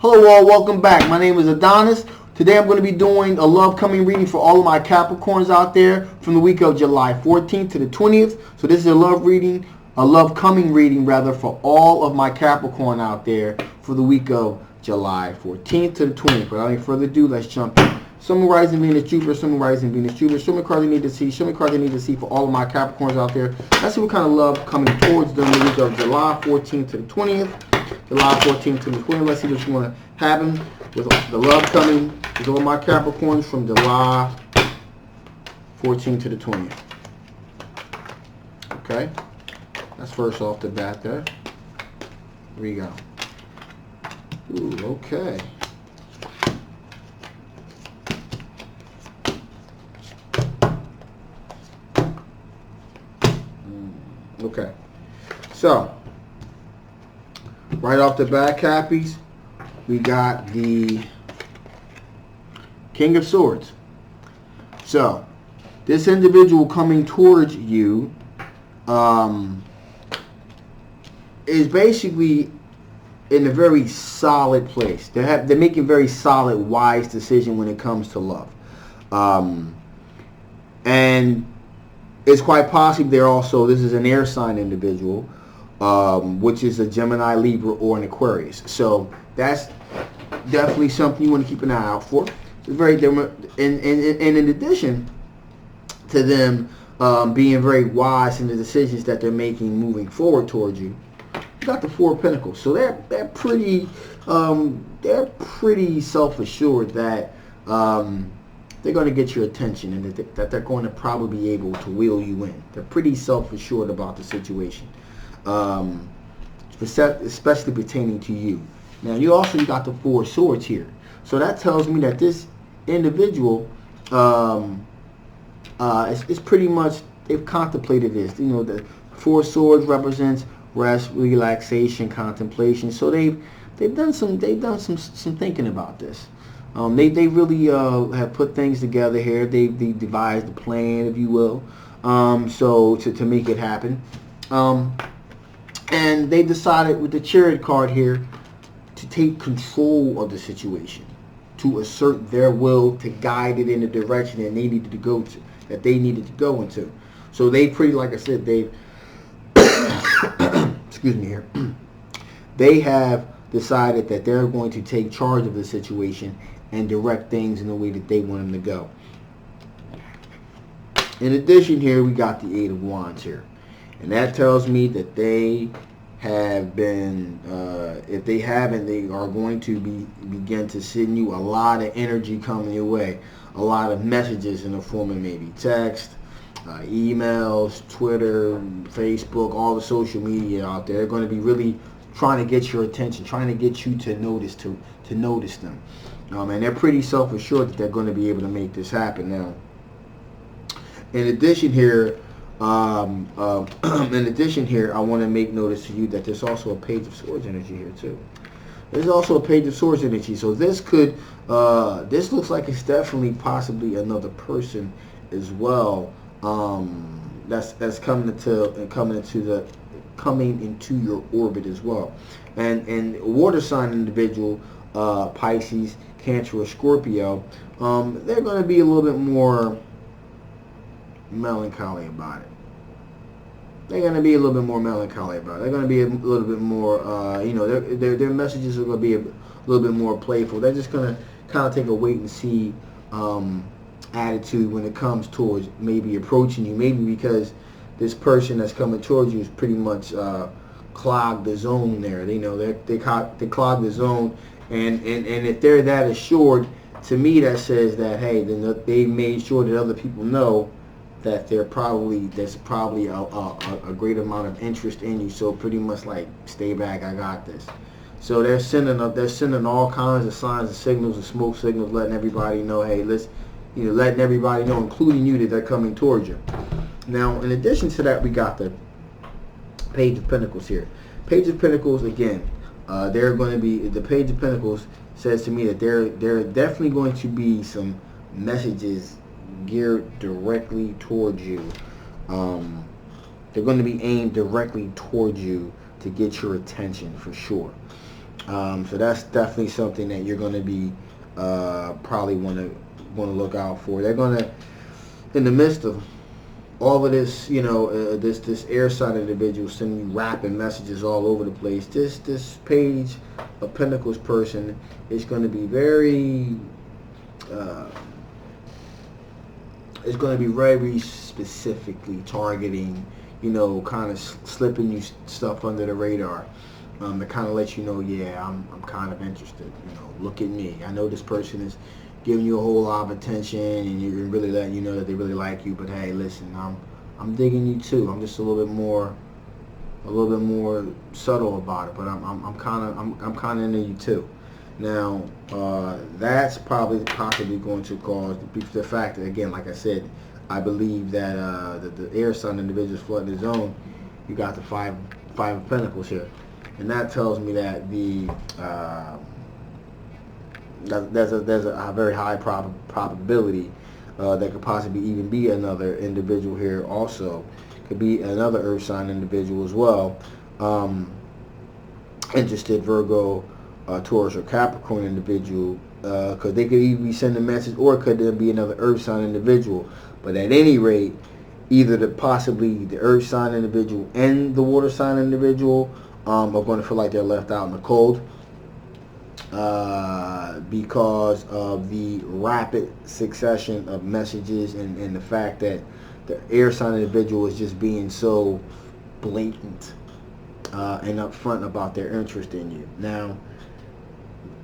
Hello all, welcome back. My name is Adonis. Today I'm going to be doing a love coming reading for all of my Capricorns out there from the week of July 14th to the 20th. So this is a love coming reading rather, for all of my Capricorn out there for the week of July 14th to the 20th. Without any further ado, let's jump in. Sun, Moon, Rising, Venus, Jupiter, Sun, Moon, Rising, Venus, Jupiter. Show me cards you need to see. Show me cards you need to see for all of my Capricorns out there. Let's see what kind of love coming towards them the week of July 14th to the 20th. July 14th to the 20th. Let's see what's going to happen with the love coming with all my Capricorns from July 14th to the 20th. Okay. That's first off the bat there. Here we go. Ooh, okay. Okay. So, right off the bat, Cappies, we got the King of Swords. So, this individual coming towards you is basically in a very solid place. They're making very solid, wise decision when it comes to love. And it's quite possible they're also, this is an air sign individual, which is a Gemini, Libra, or an Aquarius. So that's definitely something you want to keep an eye out for. It's very different. And in addition to them being very wise in the decisions that they're making moving forward towards you, you got the Four of Pentacles. So they're pretty self-assured that they're going to get your attention, and that they're going to probably be able to wheel you in. They're pretty self-assured about the situation, especially pertaining to you. Now, you got the Four of Swords here. So that tells me that this individual is pretty much, they've contemplated this. You know, the Four of Swords represents rest, relaxation, contemplation. So they've done some thinking about this. They really have put things together here. They devised a plan, if you will, so to make it happen. And they decided with the Chariot card here to take control of the situation, to assert their will, to guide it in the direction that they needed to go to, into. So they pretty, like I said, they've excuse me here. They have decided that they're going to take charge of the situation and direct things in the way that they want them to go. In addition, here we got the Eight of Wands here, and that tells me that they have been, if they haven't, they are going to begin to send you a lot of energy coming your way, a lot of messages in the form of maybe text, emails, Twitter, Facebook, all the social media out there. They're going to be really trying to get your attention, trying to get you to notice them. And they're pretty self-assured that they're going to be able to make this happen. Now, in addition here, I want to make notice to you that there's also a Page of Swords energy here too. There's also a Page of Swords energy. So this could, this looks like it's definitely possibly another person as well. That's coming into your orbit as well. And water sign individual, Pisces, Cancer, or Scorpio, they're going to be a little bit more melancholy about it. They're going to be a little bit more melancholy about it. They're going to be a little bit more, their messages are going to be a little bit more playful. They're just going to kind of take a wait and see attitude when it comes towards maybe approaching you. Maybe because this person that's coming towards you is pretty much clogged the zone there. They clog the zone. And if they're that assured, to me that says that, hey, then they made sure that other people know that there's probably a great amount of interest in you. So pretty much like, stay back, I got this. So they're sending all kinds of signs and signals and smoke signals, letting everybody know, hey, letting everybody know, including you, that they're coming towards you. Now, in addition to that, we got the Page of Pentacles here. Page of Pentacles, again, they're going to be, the Page of Pentacles says to me that there are definitely going to be some messages geared directly towards you. They're going to be aimed directly towards you to get your attention for sure. So that's definitely something that you're going to be probably want to look out for. They're going to, in the midst of all of this, this air sign individual sending you rapping messages all over the place. This Page of Pentacles person is going to be very, uh, it's going to be very specifically targeting, kind of slipping you stuff under the radar. To kind of let you know, yeah, I'm kind of interested. Look at me. I know this person is giving you a whole lot of attention, and you're really letting you know that they really like you. But hey, listen, I'm digging you too. I'm just a little bit more subtle about it. But I'm kind of into you too. Now, that's possibly going to cause the fact that, again, like I said, I believe that the air sign individuals flooding the zone. You got the five of Pentacles here. And that tells me that there's a very high probability that could possibly even be another individual here also. Could be another earth sign individual as well. Interested Virgo, Taurus, or Capricorn individual, because they could even be sending a message, or could there be another earth sign individual. But at any rate, either possibly the earth sign individual and the water sign individual are going to feel like they're left out in the cold because of the rapid succession of messages and the fact that the air sign individual is just being so blatant and upfront about their interest in you. Now,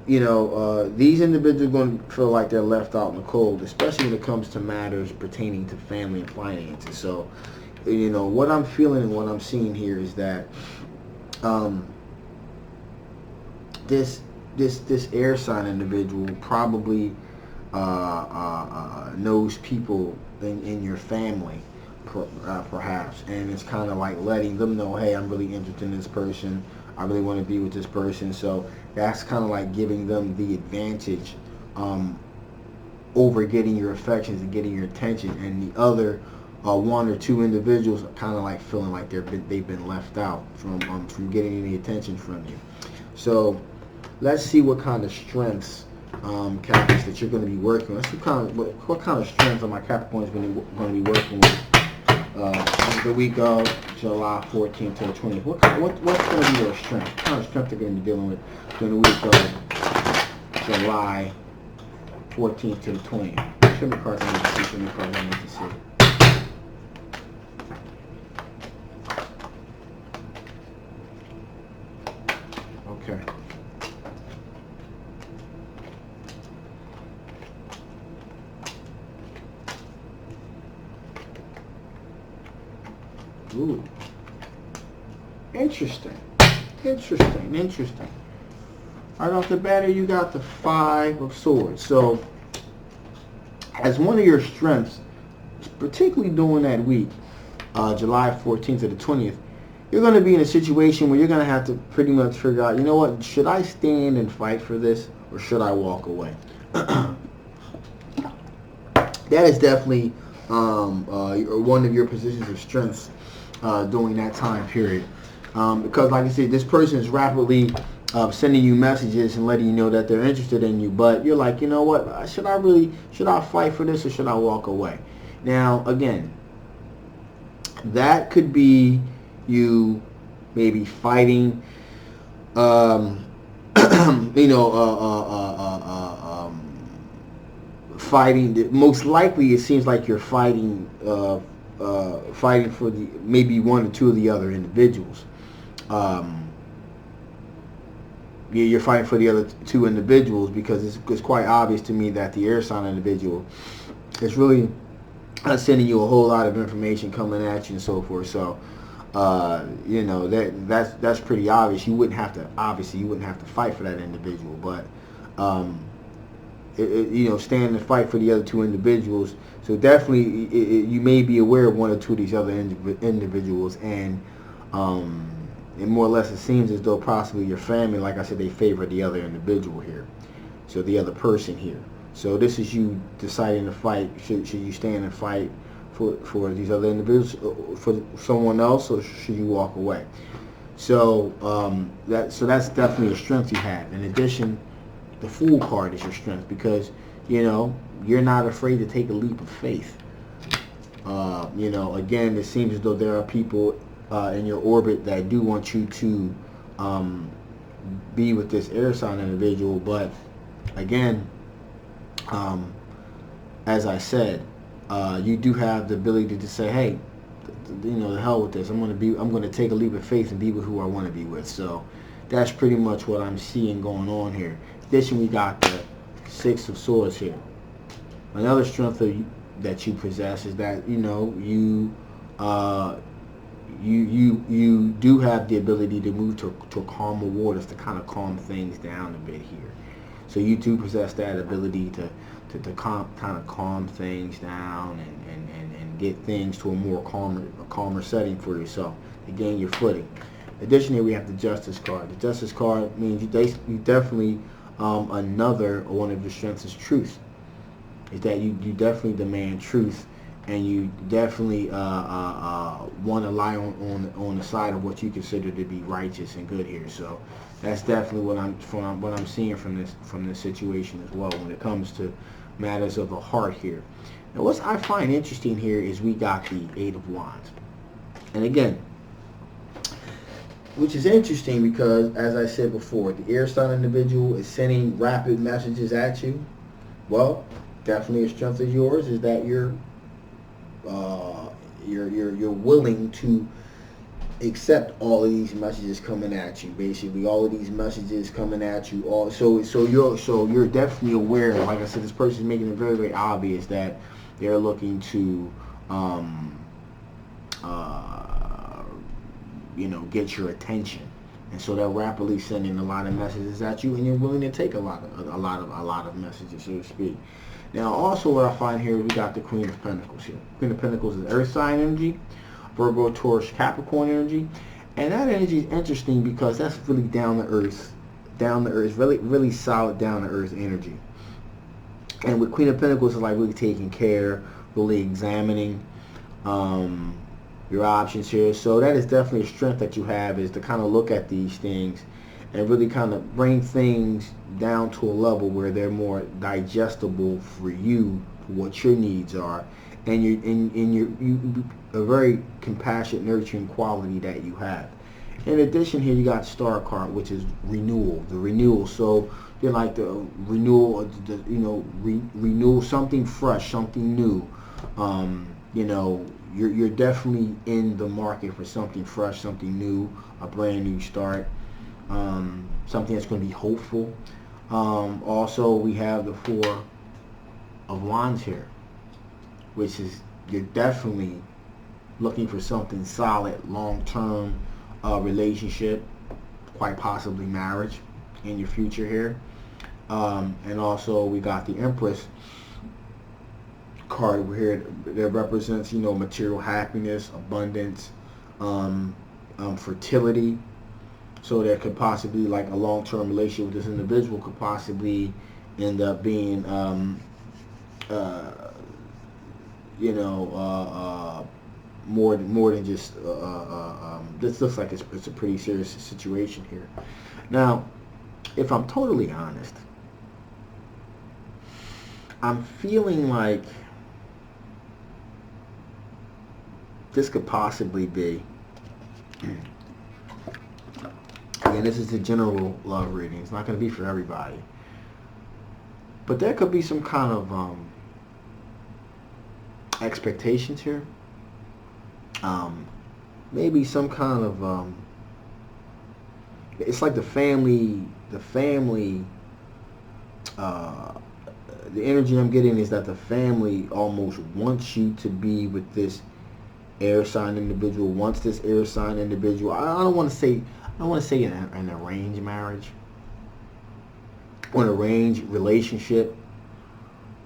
these individuals are going to feel like they're left out in the cold, especially when it comes to matters pertaining to family and finances. So, what I'm feeling and what I'm seeing here is that this air sign individual probably knows people in your family, perhaps, and it's kind of like letting them know, hey, I'm really interested in this person. I really want to be with this person. So that's kind of like giving them the advantage over getting your affections and getting your attention, and the other one or two individuals are kind of like feeling like they've been left out from getting any attention from you. So let's see what kind of strengths, Capricorns, that you're going to be working with. Let's see what kind of strengths are my Capricorns going to be working with the week of July 14th to the 20th. What's going to be their strength? What kind of strength they're going to be dealing with during the week of July 14th to the 20th? Show me cards I need to see. Show me cards I need to see. Okay. Ooh. Interesting. Right off the bat, you got the Five of Swords. So, as one of your strengths, particularly during that week, July 14th to the 20th, you're going to be in a situation where you're going to have to pretty much figure out, what, should I stand and fight for this, or should I walk away? That is definitely one of your positions of strengths during that time period. Because, like I said, this person is rapidly sending you messages and letting you know that they're interested in you. But you're like, you know what? Should I fight for this, or should I walk away? Now, again, that could be you maybe fighting, fighting. Most likely, it seems like you're fighting for maybe one or two of the other individuals. You're fighting for the other two individuals because it's quite obvious to me that the air sign individual is really sending you a whole lot of information coming at you and so forth. So, that's pretty obvious. You wouldn't have to fight for that individual, but stand and fight for the other two individuals. So definitely, you may be aware of one or two of these other individuals, and more or less it seems as though possibly your family, like I said, they favor the other individual here, so the other person here. So this is you deciding to fight. Should you stand and fight for these other individuals, for someone else, or should you walk away? So that's definitely a strength you have. In addition, the Fool card is your strength because you're not afraid to take a leap of faith. Again, it seems as though there are people in your orbit that do want you to be with this air sign individual, but again, as I said, you do have the ability to say, hey, the hell with this. I'm going to take a leap of faith and be with who I want to be with. So that's pretty much what I'm seeing going on here. In addition, we got the Six of Swords here. Another strength that you possess is that you do have the ability to move to calmer waters, to kind of calm things down a bit here. So you do possess that ability to kind of calm things down and get things to a calmer setting for yourself to gain your footing. Additionally, we have the Justice card. The Justice card means you definitely another one of your strengths is truth. Is that you definitely demand truth, and you definitely want to lie on the side of what you consider to be righteous and good here. So that's definitely what I'm seeing from this situation as well when it comes to matters of the heart here. Now, what I find interesting here is we got the Eight of Wands, and again, which is interesting because, as I said before, the air sign individual is sending rapid messages at you. Well, definitely a strength of yours is that you're willing to accept all of these messages coming at you. Basically, all of these messages coming at you. So you're definitely aware. Like I said, this person is making it very, very obvious that they're looking to get your attention, and so they're rapidly sending a lot of messages at you, and you're willing to take a lot of messages, so to speak. Now, also what I find here, we got the Queen of Pentacles here. Queen of Pentacles is Earth sign energy, Virgo, Taurus, Capricorn energy, and that energy is interesting because that's really down to earth, really, really solid down to earth energy. And with Queen of Pentacles, it's like really taking care, really examining your options here. So that is definitely a strength that you have, is to kind of look at these things and really kind of bring things down to a level where they're more digestible for you, for what your needs are, and you a very compassionate, nurturing quality that you have. In addition, here you got Star card, which is Renewal. The Renewal. So you're like the renewal, renewal, something fresh, something new. You're definitely in the market for something fresh, something new, a brand new start. Something that's going to be hopeful. Also, we have the Four of Wands here, which is you're definitely looking for something solid, long-term relationship, quite possibly marriage in your future here. And also, we got the Empress card here that represents material happiness, abundance, fertility. So there could possibly, like, a long-term relationship with this individual could possibly end up being, more than just. This looks like it's a pretty serious situation here. Now, if I'm totally honest, I'm feeling like this could possibly be. Again, this is a general love reading. It's not going to be for everybody. But there could be some kind of expectations here. Maybe some kind of... it's like the family... the energy I'm getting is that the family almost wants you to be with this air sign individual, wants this air sign individual. I don't want to say an arranged marriage or an arranged relationship,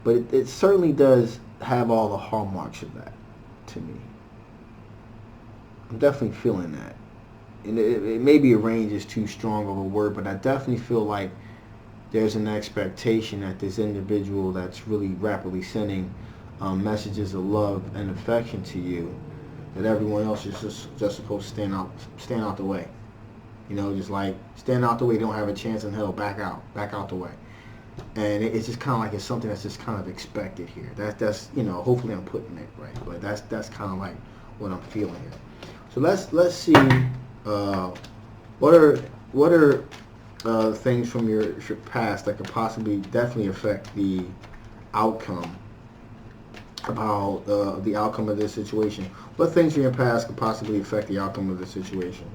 but it certainly does have all the hallmarks of that to me. I'm definitely feeling that. And it maybe arranged is too strong of a word, but I definitely feel like there's an expectation that this individual that's really rapidly sending messages of love and affection to you, that everyone else is just supposed to stand out the way. You know, just like stand out the way, don't have a chance in hell, back out the way. And it's just kind of like it's something that's just kind of expected here. That's you know, hopefully I'm putting it right, but that's kind of like what I'm feeling here. So let's see what are things from your past that could possibly definitely affect the outcome about the outcome of this situation. What things from your past could possibly affect the outcome of this situation?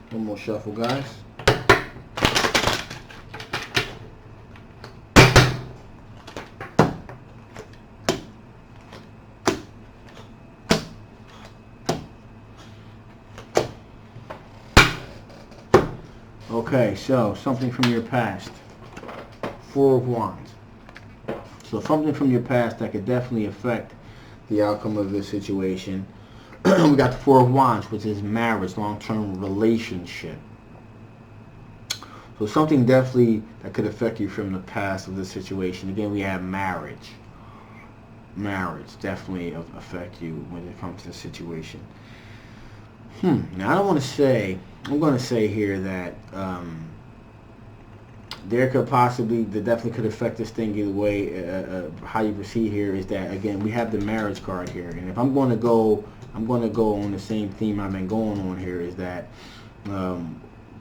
One more shuffle, guys. Okay, so something from your past. Four of Wands. So something from your past that could definitely affect the outcome of this situation. We got the Four of Wands, which is marriage, long-term relationship. So something definitely that could affect you from the past of this situation. Again, we have marriage. Marriage definitely affect you when it comes to the situation. Now I don't want to say, I'm going to say here that there could possibly, that definitely could affect this thing either way. How you proceed here is that, again, we have the marriage card here. And if I'm going to go on the same theme I've been going on here, is that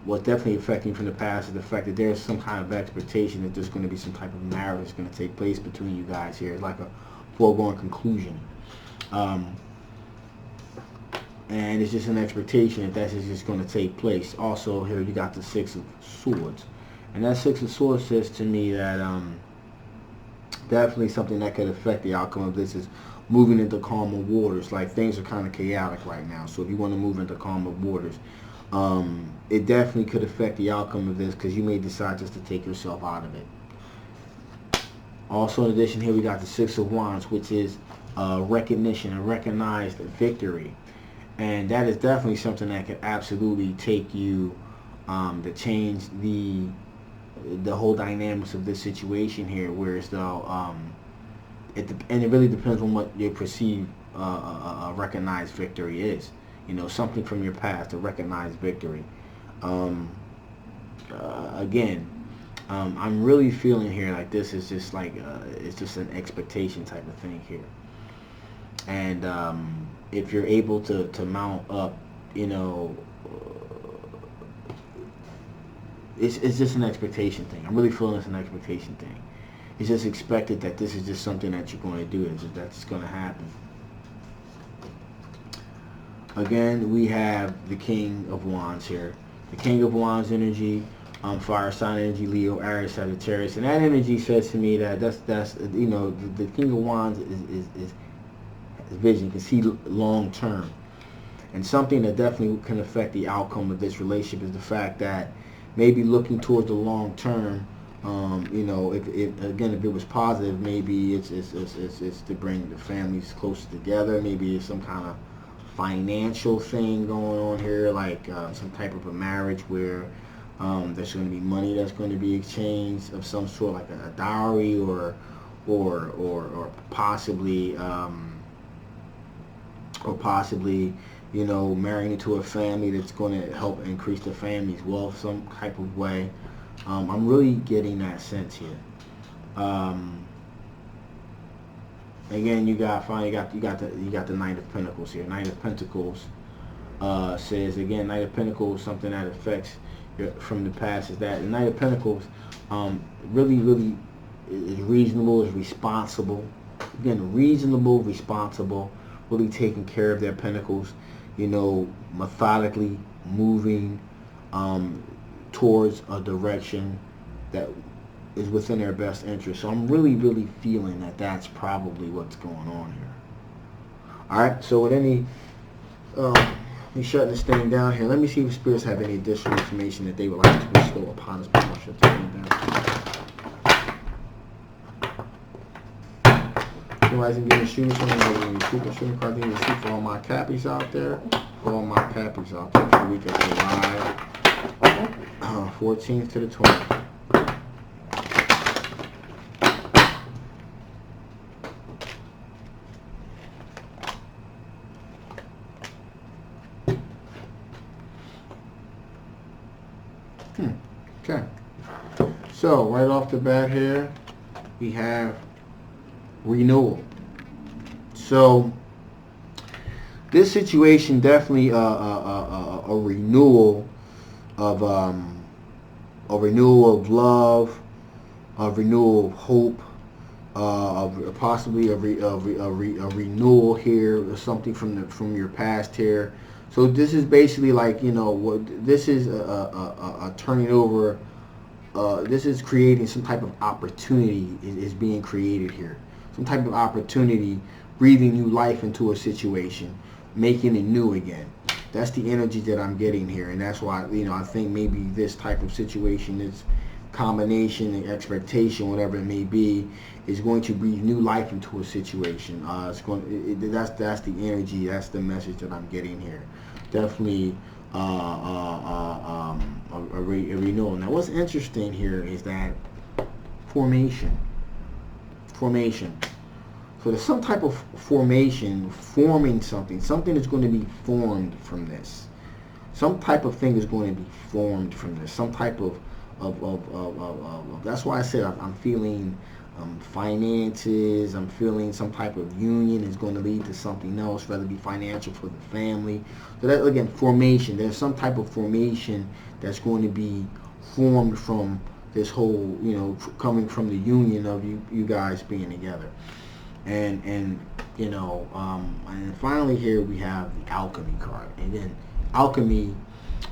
what's definitely affecting from the past is the fact that there's some kind of expectation that there's going to be some type of marriage that's going to take place between you guys here. It's like a foregone conclusion. And it's just an expectation that that's just going to take place. Also, here you got the Six of Swords. And that Six of Swords says to me that definitely something that could affect the outcome of this is moving into calmer waters. Like, things are kind of chaotic right now. So if you want to move into calmer waters, it definitely could affect the outcome of this, because you may decide just to take yourself out of it. Also, in addition, here we got the Six of Wands, which is recognition, a recognized victory. And that is definitely something that could absolutely take you to change the whole dynamics of this situation here. Whereas though, and it really depends on what your perceived recognized victory is. You know, something from your past, a recognized victory. Again, I'm really feeling here like this is just like it's just an expectation type of thing here. And if you're able to mount up, you know, it's just an expectation thing. I'm really feeling it's an expectation thing. It's just expected that this is just something that you're going to do. That's going to happen. Again, we have the King of Wands here. The King of Wands energy, fire sign energy, Leo, Aries, Sagittarius. And that energy says to me that that's you know, the King of Wands is vision, can see long term. And something that definitely can affect the outcome of this relationship is the fact that maybe looking towards the long term, you know, if it was positive, maybe it's to bring the families closer together. Maybe it's some kind of financial thing going on here, like some type of a marriage where there's going to be money that's going to be exchanged of some sort, like a dowry, or possibly you know, marrying into a family that's going to help increase the family's wealth some type of way. I'm really getting that sense here. Again, you got the Knight of Pentacles here. Knight of Pentacles says, again, Knight of Pentacles, something that affects from the past is that the Knight of Pentacles really is reasonable, is responsible. Again, reasonable, responsible, really taking care of their pentacles, you know, methodically moving towards a direction that is within their best interest. So I'm really feeling that that's probably what's going on here. Alright, so with any me shutting this thing down here, let me see if spirits have any additional information that they would like to bestow upon us before I shut this thing down. Rising being shooting, shooting card being received for all my Cappies out there. For all my Cappies out there for the week of July 14th to the 20th. Okay. So right off the bat here, we have renewal. So this situation definitely a renewal of a renewal of love, a renewal of hope, possibly a renewal here, or something from your past here. So this is basically like, you know, what this is a turning over. This is creating some type of opportunity is being created here. Some type of opportunity, breathing new life into a situation, making it new again. That's the energy that I'm getting here, and that's why, you know, I think maybe this type of situation, this combination and expectation, whatever it may be, is going to breathe new life into a situation. That's the energy, that's the message that I'm getting here. Definitely a renewal. Now, what's interesting here is that formation. So there's some type of formation, forming something. Something is going to be formed from this. Some type of thing is going to be formed from this. Some type of that's why I said I'm feeling finances. I'm feeling some type of union is going to lead to something else, whether it be financial for the family. So that, again, formation. There's some type of formation that's going to be formed from this whole, you know, coming from the union of you guys being together. And you know, and finally here we have the alchemy card. And then alchemy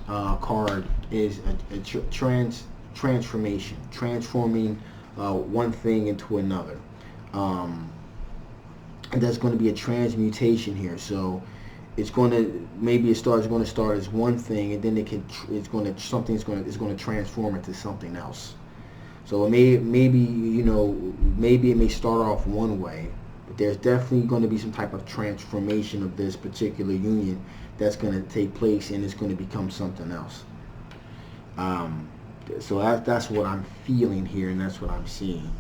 card is a transformation, transforming one thing into another. And that's going to be a transmutation here. So it's going to, maybe it's going to start as one thing, and then something's going to transform into something else. So maybe you know, maybe it may start off one way, but there's definitely going to be some type of transformation of this particular union that's going to take place, and it's going to become something else. So that's what I'm feeling here, and that's what I'm seeing.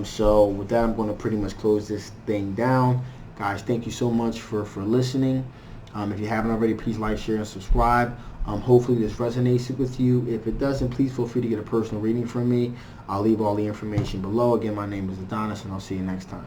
So with that, I'm going to pretty much close this thing down. Guys, thank you so much for listening. If you haven't already, please like, share, and subscribe. Hopefully this resonates with you. If it doesn't, please feel free to get a personal reading from me. I'll leave all the information below. Again, my name is Adonis, and I'll see you next time.